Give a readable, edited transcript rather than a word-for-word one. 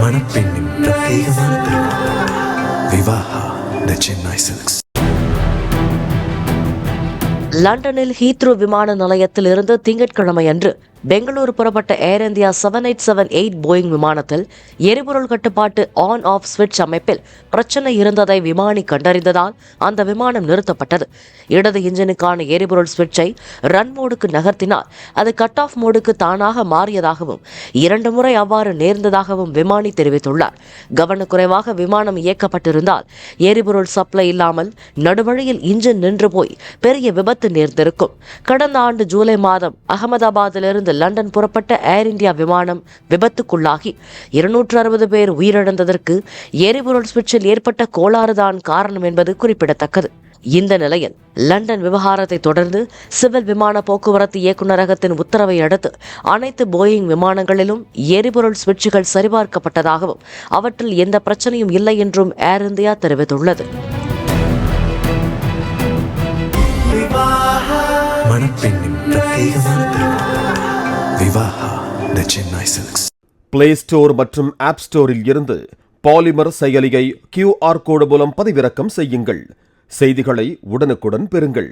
மணப்பெண்ணின் பிரத்யேகமான திருமணம் விவாஹா தி சென்னை சில்க்ஸ். லண்டனில் ஹீத்ரோ விமான நிலையத்தில் இருந்து திங்கட்கிழமை அன்று பெங்களூரு புறப்பட்ட ஏர் இந்தியா 7878 போயிங் விமானத்தில் எரிபொருள் கட்டுப்பாட்டு ஆன் ஆஃப் ஸ்விட்ச் அமைப்பில் பிரச்சனை இருந்ததை விமானி கண்டறிந்ததால் அந்த விமானம் நிறுத்தப்பட்டது. இடது இன்ஜினுக்கான எரிபொருள் ஸ்விட்சை ரன் மோடுக்கு நகர்த்தினால் அது கட் ஆஃப் மோடுக்கு தானாக மாறியதாகவும் 2 முறை அவ்வாறு நேர்ந்ததாகவும் விமானி தெரிவித்துள்ளார். கவனக்குறைவாக விமானம் இயக்கப்பட்டிருந்தால் எரிபொருள் சப்ளை இல்லாமல் நடுவழியில் இன்ஜின் நின்று போய் பெரிய விபத்து நேர்ந்திருக்கும். கடந்த ஆண்டு ஜூலை மாதம் அகமதாபாத்திலிருந்து லண்டன் புறப்பட்ட ஏர் இந்தியா விமானம் விபத்துக்குள்ளாகி 260 பேர் உயிரிழந்ததற்கு எரிபொருள் சுவிட்சில் ஏற்பட்ட கோளாறுதான் காரணம் என்பது குறிப்பிடத்தக்கது. இந்த நிலையில் லண்டன் விவகாரத்தை தொடர்ந்து சிவில் விமான போக்குவரத்து இயக்குநரகத்தின் உத்தரவை அடுத்து அனைத்து போயிங் விமானங்களிலும் எரிபொருள் சுவிட்சுகள் சரிபார்க்கப்பட்டதாகவும் அவற்றில் எந்த பிரச்சனையும் இல்லை என்றும் ஏர் இந்தியா தெரிவித்துள்ளது. மணப்பெண்ணின் பிரத்யேகமான திருமணம் விவாஹா தி சென்னை சில்க்ஸ். பிளே ஸ்டோர் மற்றும் ஆப் ஸ்டோரில் இருந்து பாலிமர் செயலியை QR கோடு மூலம் பதிவிறக்கம் செய்யுங்கள். செய்திகளை உடனுக்குடன் பெறுங்கள்.